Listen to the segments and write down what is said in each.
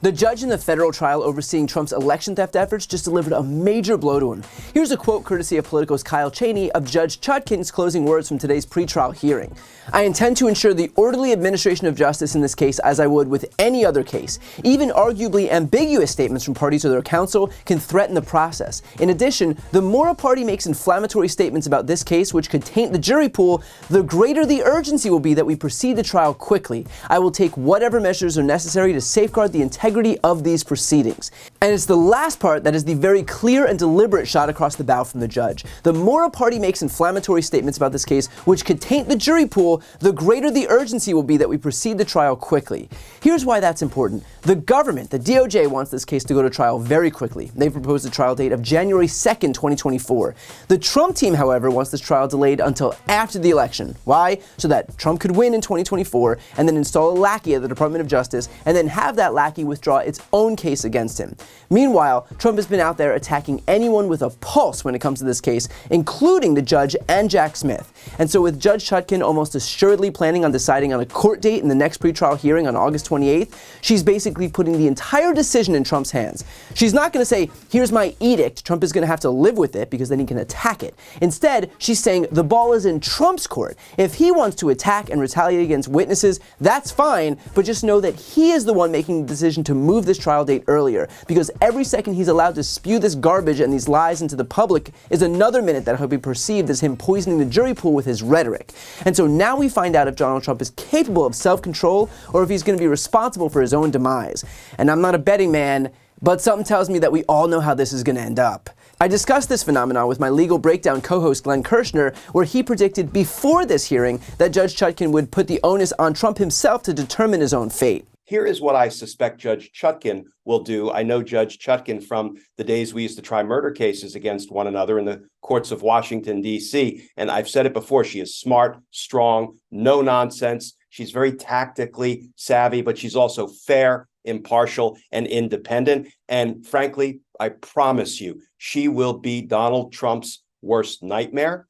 The judge in the federal trial overseeing Trump's election theft efforts just delivered a major blow to him. Here's a quote courtesy of Politico's Kyle Cheney of Judge Chutkan's closing words from today's pretrial hearing. "I intend to ensure the orderly administration of justice in this case as I would with any other case. Even arguably ambiguous statements from parties or their counsel can threaten the process. In addition, the more a party makes inflammatory statements about this case which could taint the jury pool, the greater the urgency will be that we proceed the trial quickly. I will take whatever measures are necessary to safeguard the integrity of these proceedings." And it's the last part that is the very clear and deliberate shot across the bow from the judge. The more a party makes inflammatory statements about this case, which could taint the jury pool, the greater the urgency will be that we proceed the trial quickly. Here's why that's important. The government, the DOJ, wants this case to go to trial very quickly. They've proposed a trial date of January 2nd, 2024. The Trump team, however, wants this trial delayed until after the election. Why? So that Trump could win in 2024 and then install a lackey at the Department of Justice and then have that lackey withdraw its own case against him. Meanwhile, Trump has been out there attacking anyone with a pulse when it comes to this case, including the judge and Jack Smith. And so with Judge Chutkan almost assuredly planning on deciding on a court date in the next pretrial hearing on August 28th, she's basically putting the entire decision in Trump's hands. She's not going to say, "Here's my edict, Trump is going to have to live with it," because then he can attack it. Instead, she's saying the ball is in Trump's court. If he wants to attack and retaliate against witnesses, that's fine, but just know that he is the one making the decision to move this trial date earlier, because every second he's allowed to spew this garbage and these lies into the public is another minute that he'll be perceived as him poisoning the jury pool with his rhetoric. And so now we find out if Donald Trump is capable of self-control or if he's going to be responsible for his own demise. And I'm not a betting man, but something tells me that we all know how this is going to end up. I discussed this phenomenon with my Legal Breakdown co-host Glenn Kirshner, where he predicted before this hearing that Judge Chutkan would put the onus on Trump himself to determine his own fate. Here is what I suspect Judge Chutkan will do. I know Judge Chutkan from the days we used to try murder cases against one another in the courts of Washington, D.C. And I've said it before, she is smart, strong, no nonsense. She's very tactically savvy, but she's also fair, impartial, and independent. And frankly, I promise you, she will be Donald Trump's worst nightmare.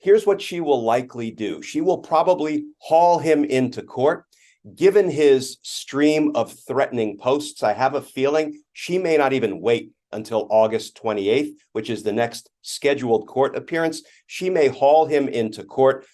Here's what she will likely do. She will probably haul him into court. Given his stream of threatening posts, I have a feeling she may not even wait until August 28th, which is the next scheduled court appearance. She may haul him into court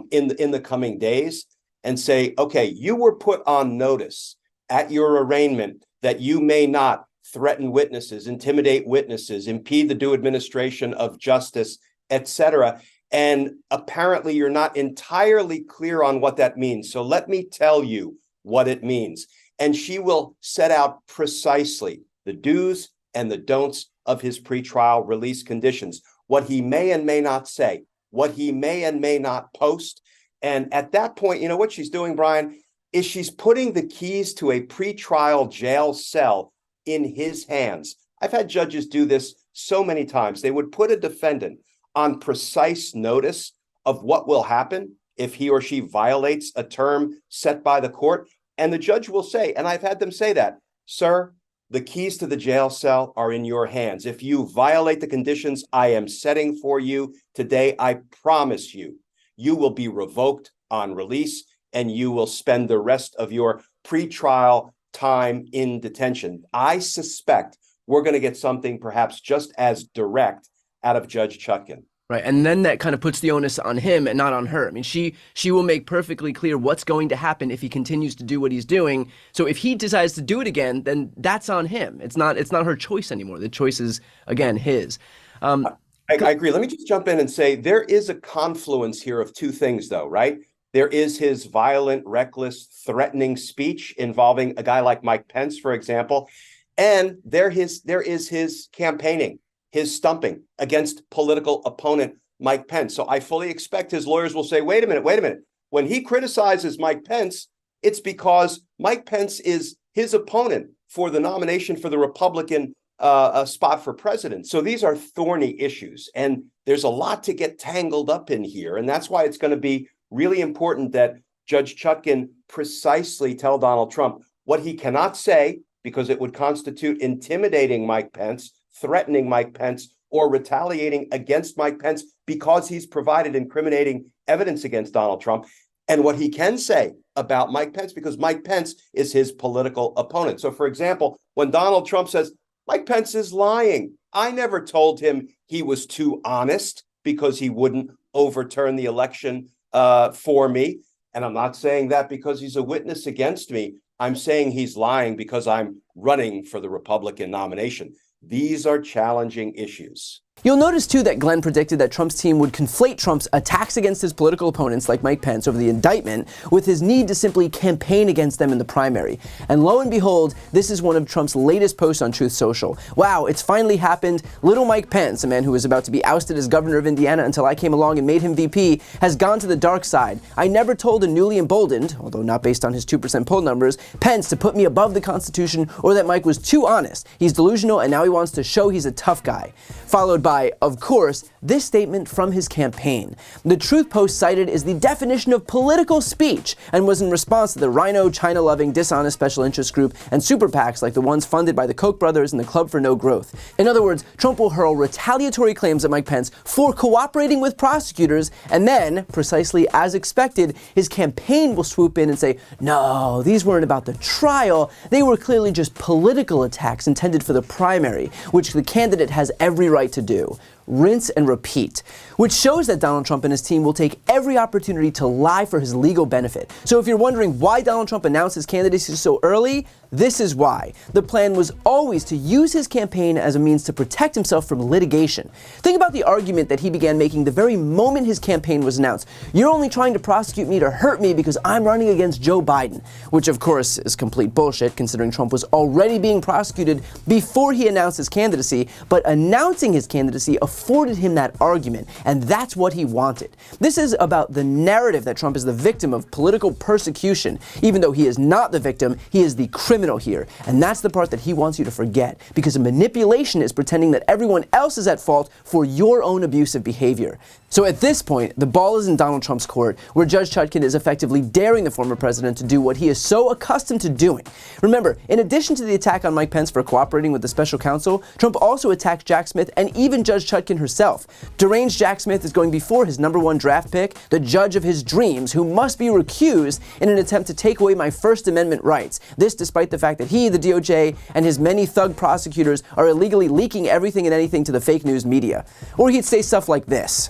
in the coming days and say, okay, you were put on notice at your arraignment that you may not threaten witnesses, intimidate witnesses, impede the due administration of justice, etc. And apparently you're not entirely clear on what that means. So let me tell you what it means. And she will set out precisely the do's and the don'ts of his pretrial release conditions, what he may and may not say, what he may and may not post. And at that point, you know what she's doing, Brian, is she's putting the keys to a pretrial jail cell in his hands. I've had judges do this so many times. They would put a defendant on precise notice of what will happen if he or she violates a term set by the court. And the judge will say, and I've had them say that, "Sir, the keys to the jail cell are in your hands. If you violate the conditions I am setting for you today, I promise you, you will be revoked on release and you will spend the rest of your pretrial time in detention." I suspect we're going to get something perhaps just as direct out of Judge Chutkan. Right, and then that kind of puts the onus on him and not on her. I mean, she will make perfectly clear what's going to happen if he continues to do what he's doing. So if he decides to do it again, then that's on him. It's not her choice anymore. The choice is, again, his. I agree. Let me just jump in and say there is a confluence here of two things, though, right? There is his violent, reckless, threatening speech involving a guy like Mike Pence, for example, and there is his campaigning, his stumping against political opponent Mike Pence. So I fully expect his lawyers will say, wait a minute. When he criticizes Mike Pence, it's because Mike Pence is his opponent for the nomination for the Republican spot for president. So these are thorny issues, and there's a lot to get tangled up in here. And that's why it's going to be really important that Judge Chutkan precisely tell Donald Trump what he cannot say, because it would constitute intimidating Mike Pence, threatening Mike Pence, or retaliating against Mike Pence because he's provided incriminating evidence against Donald Trump. and what he can say about Mike Pence, because Mike Pence is his political opponent. So, for example, when Donald Trump says, Mike Pence is lying, I never told him he was too honest because he wouldn't overturn the election for me. And I'm not saying that because he's a witness against me. I'm saying he's lying because I'm running for the Republican nomination. These are challenging issues. You'll notice, too, that Glenn predicted that Trump's team would conflate Trump's attacks against his political opponents, like Mike Pence, over the indictment, with his need to simply campaign against them in the primary. And lo and behold, this is one of Trump's latest posts on Truth Social. Wow, it's finally happened. Little Mike Pence, a man who was about to be ousted as governor of Indiana until I came along and made him VP, has gone to the dark side. I never told a newly emboldened, although not based on his 2% poll numbers, Pence to put me above the Constitution or that Mike was too honest. He's delusional and now he wants to show he's a tough guy. Followed by, of course, this statement from his campaign. The Truth post cited is the definition of political speech and was in response to the rhino, China-loving, dishonest special interest group and super PACs like the ones funded by the Koch brothers and the Club for No Growth. In other words, Trump will hurl retaliatory claims at Mike Pence for cooperating with prosecutors, and then, precisely as expected, his campaign will swoop in and say, no, these weren't about the trial, they were clearly just political attacks intended for the primary, which the candidate has every right to do. Rinse and repeat, which shows that Donald Trump and his team will take every opportunity to lie for his legal benefit. So if you're wondering why Donald Trump announced his candidacy so early, this is why. The plan was always to use his campaign as a means to protect himself from litigation. Think about the argument that he began making the very moment his campaign was announced. You're only trying to prosecute me to hurt me because I'm running against Joe Biden, which of course is complete bullshit considering Trump was already being prosecuted before he announced his candidacy, but announcing his candidacy afforded him that argument, and that's what he wanted. This is about the narrative that Trump is the victim of political persecution. Even though he is not the victim, he is the criminal here, and that's the part that he wants you to forget, because a manipulation is pretending that everyone else is at fault for your own abusive behavior. So at this point, the ball is in Donald Trump's court, where Judge Chutkan is effectively daring the former president to do what he is so accustomed to doing. Remember, in addition to the attack on Mike Pence for cooperating with the special counsel, Trump also attacked Jack Smith and even Judge Chutkan herself. Deranged Jack Smith is going before his #1 draft pick, the judge of his dreams, who must be recused in an attempt to take away my First Amendment rights. This despite the fact that he, the DOJ, and his many thug prosecutors are illegally leaking everything and anything to the fake news media. Or he'd say stuff like this.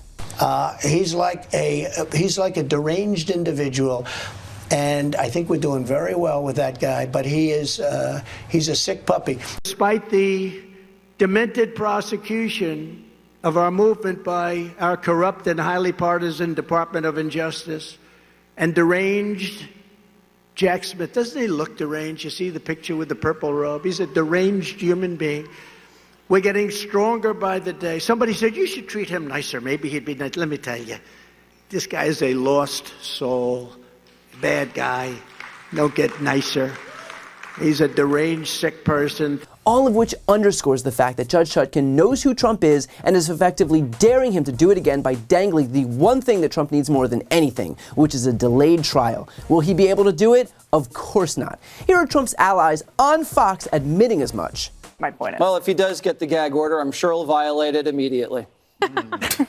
He's like a deranged individual, and I think we're doing very well with that guy. But he's a sick puppy. Despite the demented prosecution of our movement by our corrupt and highly partisan Department of Injustice and deranged Jack Smith, doesn't he look deranged? You see the picture with the purple robe? He's a deranged human being. We're getting stronger by the day. Somebody said, you should treat him nicer. Maybe he'd be nice. Let me tell you, this guy is a lost soul, bad guy. Don't get nicer. He's a deranged, sick person. All of which underscores the fact that Judge Chutkan knows who Trump is and is effectively daring him to do it again by dangling the one thing that Trump needs more than anything, which is a delayed trial. Will he be able to do it? Of course not. Here are Trump's allies on Fox admitting as much. My point is. Well, if he does get the gag order, I'm sure he'll violate it immediately.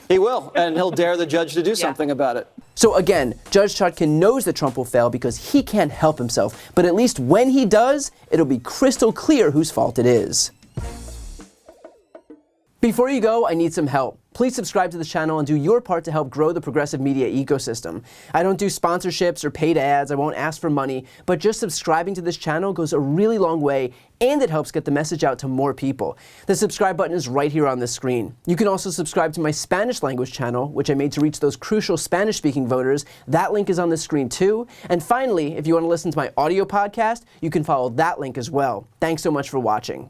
He will, and he'll dare the judge to do something about it. So again, Judge Chutkan knows that Trump will fail because he can't help himself, but at least when he does, it'll be crystal clear whose fault it is. Before you go, I need some help. Please subscribe to the channel and do your part to help grow the progressive media ecosystem. I don't do sponsorships or paid ads, I won't ask for money, but just subscribing to this channel goes a really long way, and it helps get the message out to more people. The subscribe button is right here on the screen. You can also subscribe to my Spanish language channel, which I made to reach those crucial Spanish-speaking voters. That link is on the screen too. And finally, if you want to listen to my audio podcast, you can follow that link as well. Thanks so much for watching.